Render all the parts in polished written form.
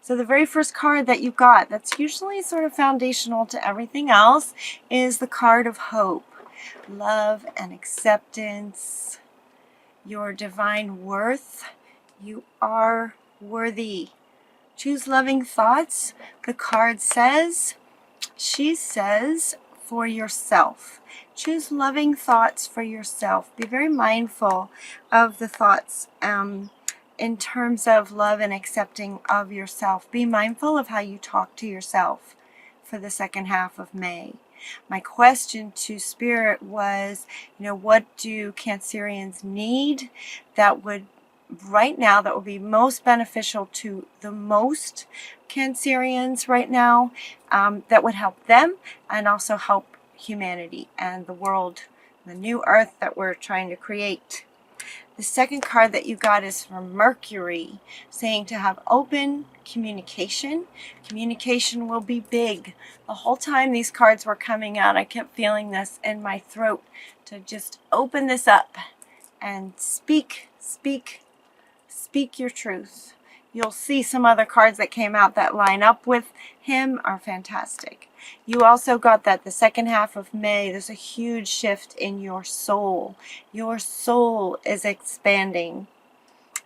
So the very first card that you got, that's usually sort of foundational to everything else, is the card of hope. Love and acceptance, your divine worth. You are worthy. Choose loving thoughts. The card says, she says, for yourself. Choose loving thoughts for yourself. Be very mindful of the thoughts in terms of love and accepting of yourself. Be mindful of how you talk to yourself for the second half of May. My question to Spirit was, what do Cancerians need that would, right now, that would be most beneficial to the most Cancerians right now, that would help them and also help humanity and the world, the new earth that we're trying to create. The second card that you got is from Mercury, saying to have open communication. Communication will be big. The whole time these cards were coming out, I kept feeling this in my throat to just open this up and speak your truth. You'll see some other cards that came out that line up with him are fantastic. You also got that the second half of May, there's a huge shift in your soul. Your soul is expanding.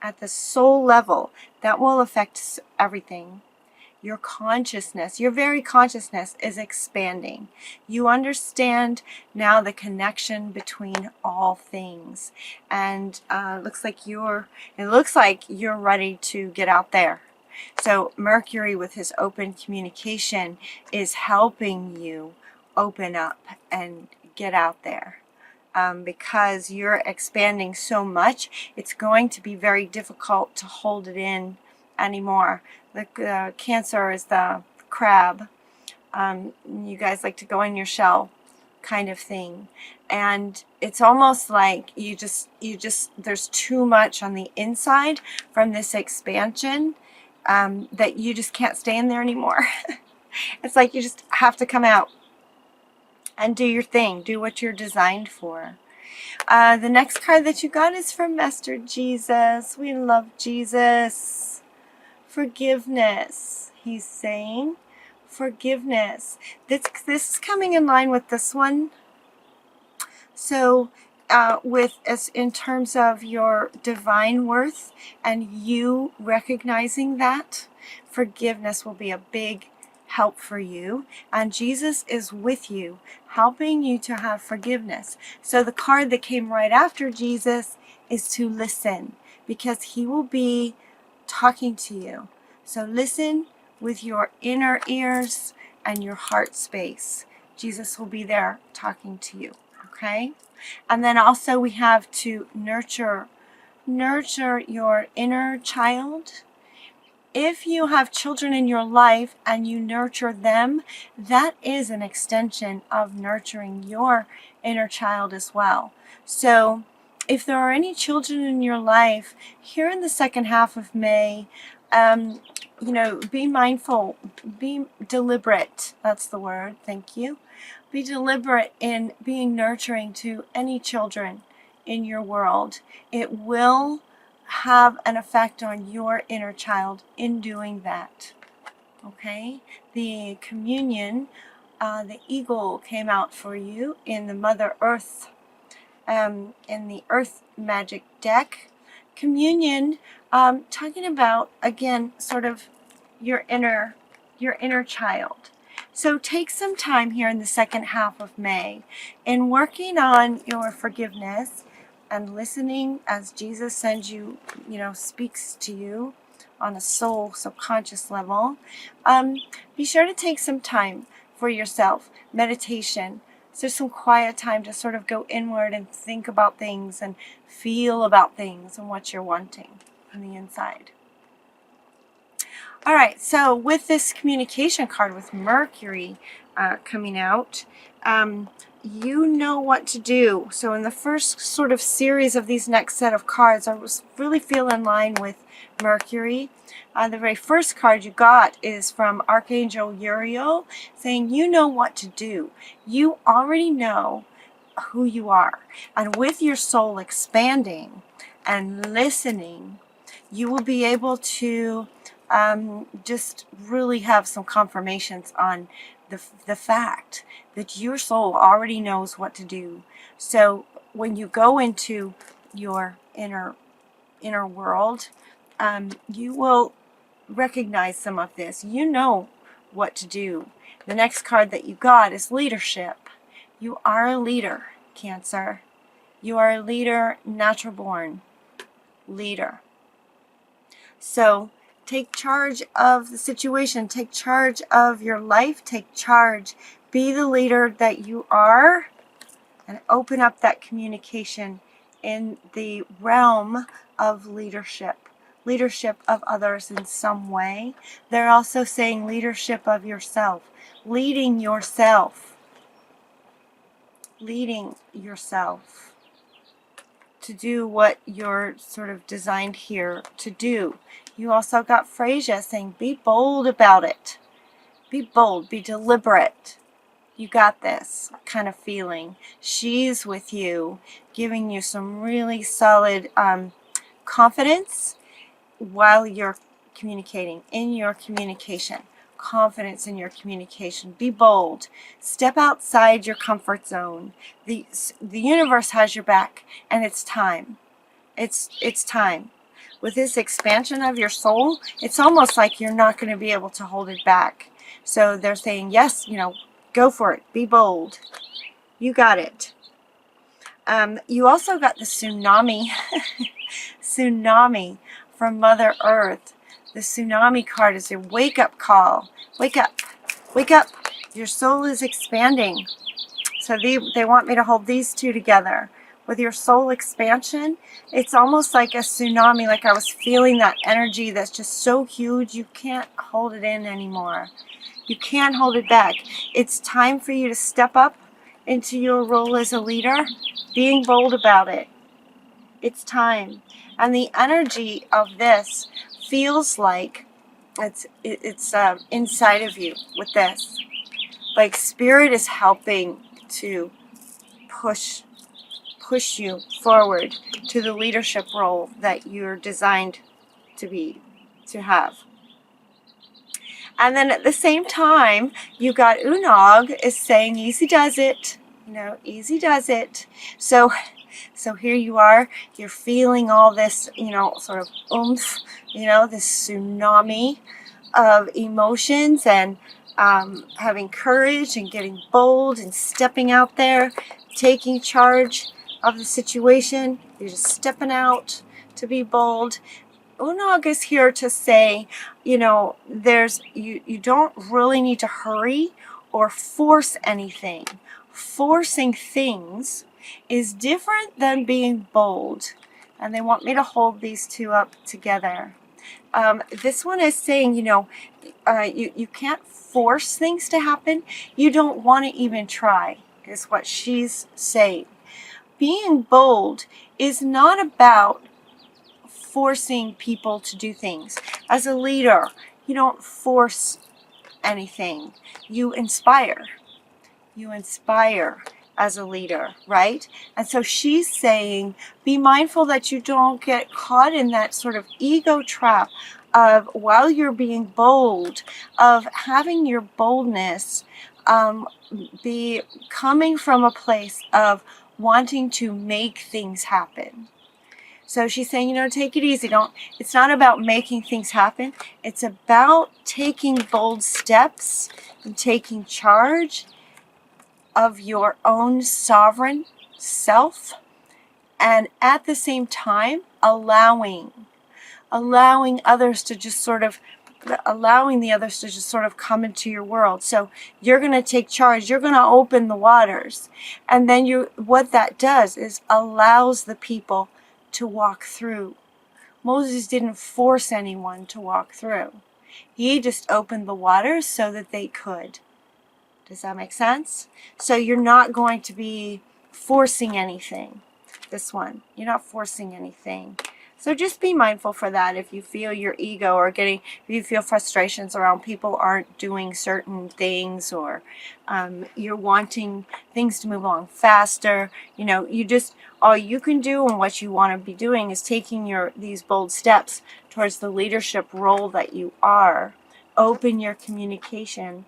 At the soul level, that will affect everything. Your consciousness, your very consciousness is expanding. You understand now the connection between all things. And it looks like you're ready to get out there. So Mercury, with his open communication, is helping you open up and get out there. Because you're expanding so much, it's going to be very difficult to hold it in anymore. The Cancer is the crab. You guys like to go in your shell kind of thing. And it's almost like you just there's too much on the inside from this expansion, that you just can't stay in there anymore. It's like you just have to come out and do your thing, do what you're designed for. The next card that you got is from Master Jesus. We love Jesus. Forgiveness, he's saying. Forgiveness. This is coming in line with this one. So in terms of your divine worth and you recognizing that, forgiveness will be a big help for you, and Jesus is with you, helping you to have forgiveness. So the card that came right after Jesus is to listen, because he will be talking to you. So listen with your inner ears and your heart space. Jesus will be there talking to you, okay? And then also we have to nurture your inner child. If you have children in your life and you nurture them, that is an extension of nurturing your inner child as well. So if there are any children in your life, here in the second half of May, be mindful, be deliberate. That's the word. Thank you. Be deliberate in being nurturing to any children in your world. It will have an effect on your inner child in doing that. Okay? The communion, the eagle came out for you in the Mother Earth, in the Earth Magic deck. Communion, talking about, again, sort of your inner child. So take some time here in the second half of May in working on your forgiveness and listening as Jesus sends you, speaks to you on a soul, subconscious level. Be sure to take some time for yourself, meditation. So some quiet time to sort of go inward and think about things and feel about things and what you're wanting on the inside. All right, so with this communication card with Mercury coming out, you know what to do. So in the first sort of series of these next set of cards, I was really feel in line with Mercury. The very first card you got is from Archangel Uriel, saying you know what to do. You already know who you are. And with your soul expanding and listening, you will be able to just really have some confirmations on the fact that your soul already knows what to do. So when you go into your inner world, you will recognize some of this. You know what to do. The next card that you got is leadership. You are a leader, Cancer. You are a leader, natural born leader. So take charge of the situation. Take charge of your life. Take charge. Be the leader that you are, and open up that communication in the realm of leadership. Leadership of others in some way. They're also saying leadership of yourself. Leading yourself. Leading yourself to do what you're sort of designed here to do. You also got Freyja saying, be bold about it. Be bold, be deliberate. You got this kind of feeling. She's with you, giving you some really solid confidence while you're communicating, in your communication. Confidence in your communication. Be bold. Step outside your comfort zone. The universe has your back, and it's time. It's time. With this expansion of your soul, it's almost like you're not going to be able to hold it back. So they're saying, yes, go for it. Be bold. You got it. You also got the tsunami. Tsunami from Mother Earth. The tsunami card is a wake-up call. Wake up. Wake up. Your soul is expanding. So they want me to hold these two together. With your soul expansion, it's almost like a tsunami, like I was feeling that energy that's just so huge you can't hold it in anymore. You can't hold it back. It's time for you to step up into your role as a leader, being bold about it. It's time. And the energy of this feels like it's inside of you with this. Like Spirit is helping to push you forward to the leadership role that you're designed to have. And then at the same time, you got Unog is saying, easy does it. Easy does it. So here you are. You're feeling all this, sort of oomph, this tsunami of emotions, and having courage and getting bold and stepping out there, taking charge of the situation. You're just stepping out to be bold. Unog is here to say, you don't really need to hurry or force anything. Forcing things is different than being bold. And they want me to hold these two up together. This one is saying, you can't force things to happen. You don't want to even try, is what she's saying. Being bold is not about forcing people to do things. As a leader, you don't force anything. You inspire. You inspire as a leader, right? And so she's saying, be mindful that you don't get caught in that sort of ego trap of, while you're being bold, of having your boldness be coming from a place of wanting to make things happen. So she's saying, take it easy. It's not about making things happen. It's about taking bold steps and taking charge of your own sovereign self, and at the same time allowing others to just sort of come into your world. So you're going to take charge. You're going to open the waters, and then what that does is allows the people to walk through. Moses didn't force anyone to walk through. He just opened the waters so that they could. Does that make sense? So you're not going to be forcing anything. This one, you're not forcing anything. So just be mindful for that. If you feel your ego or if you feel frustrations around people aren't doing certain things, or you're wanting things to move along faster, all you can do and what you want to be doing is taking these bold steps towards the leadership role that you are. Open your communication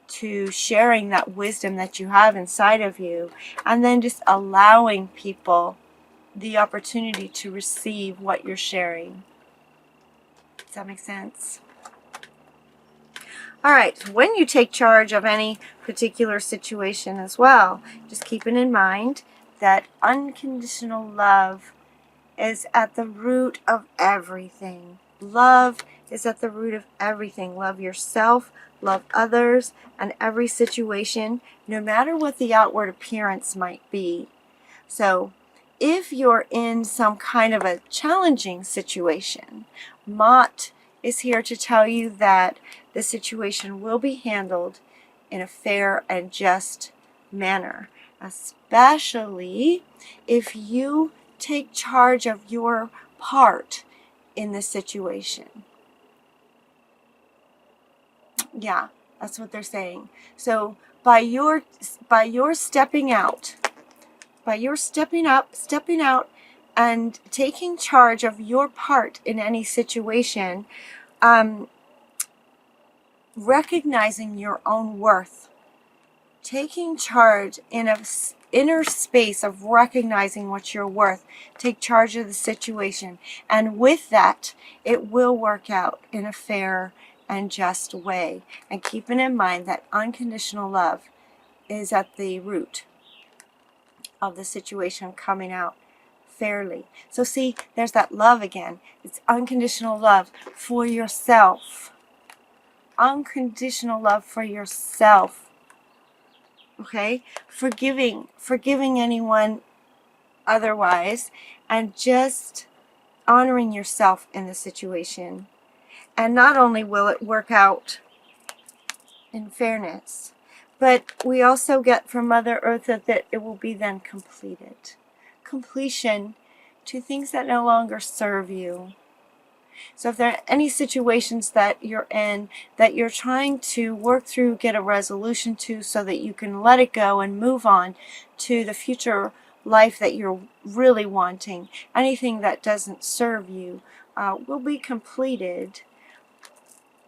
to sharing that wisdom that you have inside of you, and then just allowing people the opportunity to receive what you're sharing. Does that make sense? All right, when you take charge of any particular situation as well, just keeping in mind that unconditional love is at the root of everything. Love is at the root of everything. Love yourself, love others, and every situation, no matter what the outward appearance might be. So, if you're in some kind of a challenging situation, Mott is here to tell you that the situation will be handled in a fair and just manner, especially if you take charge of your part in the situation. Yeah, that's what they're saying. So by your stepping out, by your stepping out and taking charge of your part in any situation, recognizing your own worth, taking charge in a inner space of recognizing what you're worth, take charge of the situation, and with that, it will work out in a fair and just way. And keeping in mind that unconditional love is at the root of the situation coming out fairly. So see, there's that love again. It's unconditional love for yourself. Unconditional love for yourself. Okay? Forgiving anyone otherwise, and just honoring yourself in the situation. And not only will it work out in fairness, but we also get from Mother Earth that it will be then completed. Completion to things that no longer serve you. So if there are any situations that you're in that you're trying to work through, get a resolution to, so that you can let it go and move on to the future life that you're really wanting, anything that doesn't serve you will be completed,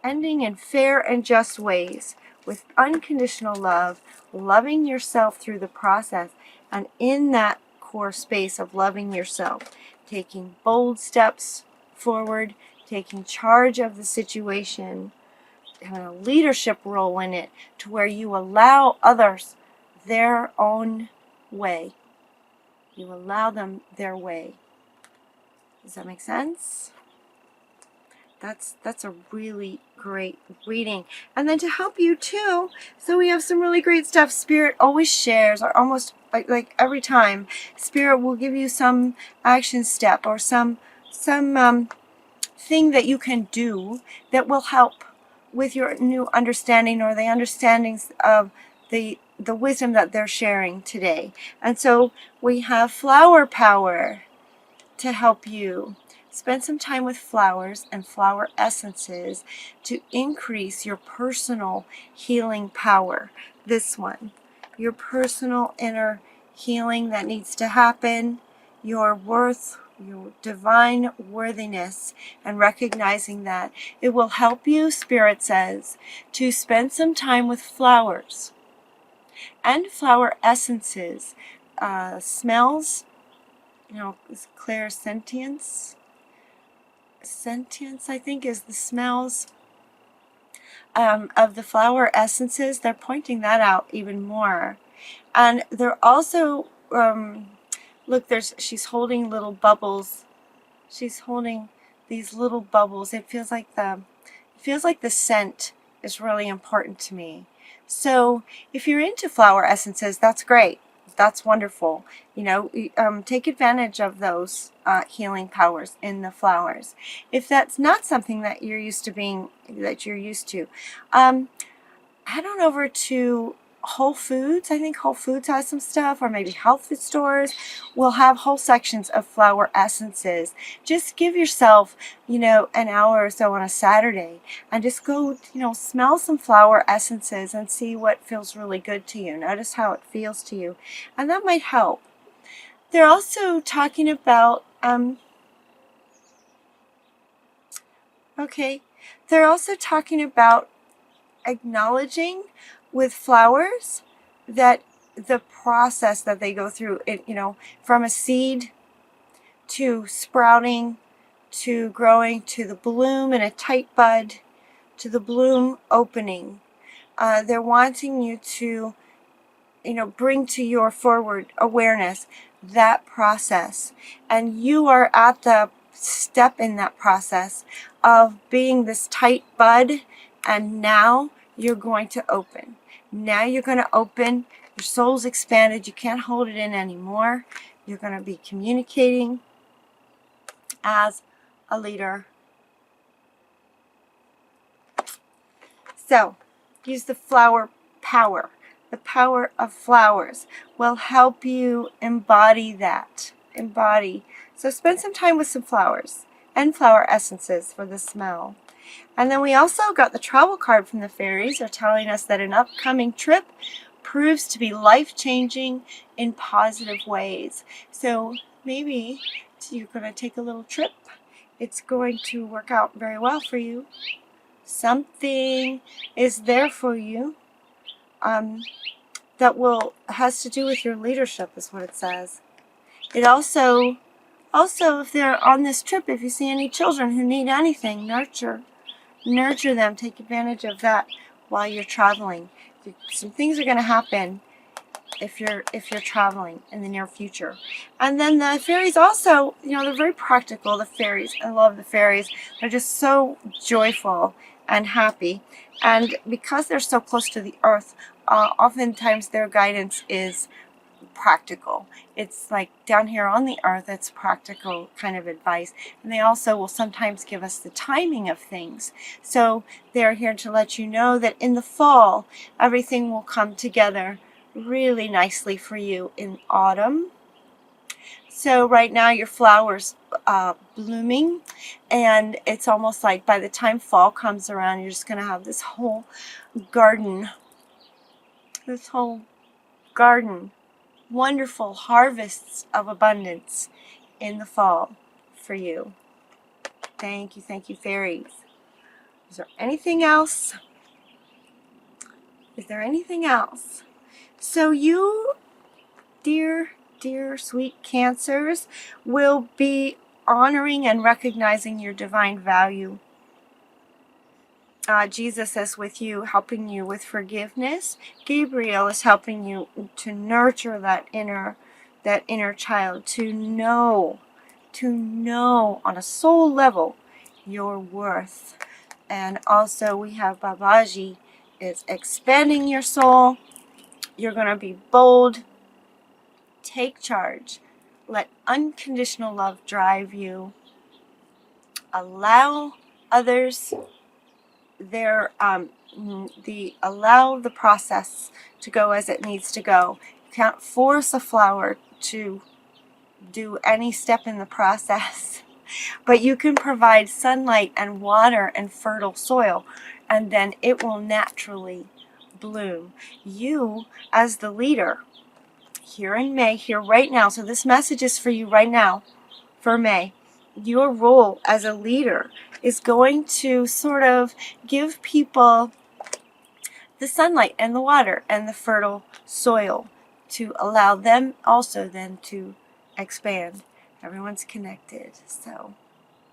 ending in fair and just ways with unconditional love, loving yourself through the process, and in that core space of loving yourself, taking bold steps forward, taking charge of the situation, having a leadership role in it, to where you allow others their own way. You allow them their way. Does that make sense? That's a really great reading. And then to help you too, so we have some really great stuff. Spirit always shares, or almost like every time, Spirit will give you some action step or some thing that you can do that will help with your new understanding, or the understandings of the wisdom that they're sharing today. And so we have flower power to help you. Spend some time with flowers and flower essences to increase your personal healing power. This one, your personal inner healing that needs to happen, your worth, your divine worthiness, and recognizing that. It will help you, Spirit says, to spend some time with flowers and flower essences, smells, clairsentience. Sentience, I think, is the smells of the flower essences. They're pointing that out even more. And they're also, look, she's holding little bubbles. She's holding these little bubbles. It feels like the scent is really important to me. So if you're into flower essences, that's great. That's wonderful. Take advantage of those healing powers in the flowers. If that's not something that you're used to, head on over to Whole Foods, I think Whole Foods has some stuff, or maybe health food stores will have whole sections of flower essences. Just give yourself, an hour or so on a Saturday and just go, smell some flower essences and see what feels really good to you. Notice how it feels to you, and that might help. They're also talking about, they're also talking about acknowledging with flowers that the process that they go through, from a seed to sprouting to growing to the bloom in a tight bud to the bloom opening. They're wanting you to, bring to your forward awareness that process. And you are at the step in that process of being this tight bud, and now you're going to open. Now you're going to open. Your soul's expanded. You can't hold it in anymore. You're going to be communicating as a leader. So, use the flower power. The power of flowers will help you embody that. So spend some time with some flowers and flower essences for the smell. And then we also got the travel card from the fairies. They're telling us that an upcoming trip proves to be life-changing in positive ways. So maybe you're going to take a little trip. It's going to work out very well for you. Something is there for you that has to do with your leadership, is what it says. It also, if they're on this trip, if you see any children who need anything, nurture them. Take advantage of that while you're traveling. Some things are going to happen if you're traveling in the near future. And then the fairies also, they're very practical. The fairies, I love the fairies. They're just so joyful and happy. And because they're so close to the earth, oftentimes their guidance is practical. It's like down here on the earth, it's practical kind of advice. And they also will sometimes give us the timing of things. So they're here to let you know that in the fall, everything will come together really nicely for you in autumn. So right now your flowers blooming, and it's almost like by the time fall comes around, you're just going to have this whole garden, wonderful harvests of abundance in the fall for you. Thank you, fairies. Is there anything else? So you, dear sweet Cancers, will be honoring and recognizing your divine value. Jesus is with you, helping you with forgiveness. Gabriel is helping you to nurture that inner child, to know on a soul level your worth. And also we have Babaji is expanding your soul. You're going to be bold. Take charge. Let unconditional love drive you. Allow others allow the process to go as it needs to go. You can't force a flower to do any step in the process, but you can provide sunlight and water and fertile soil, and then it will naturally bloom. You, as the leader, here in May, here right now, so this message is for you right now, for May. Your role as a leader is going to sort of give people the sunlight and the water and the fertile soil to allow them also then to expand. Everyone's connected. So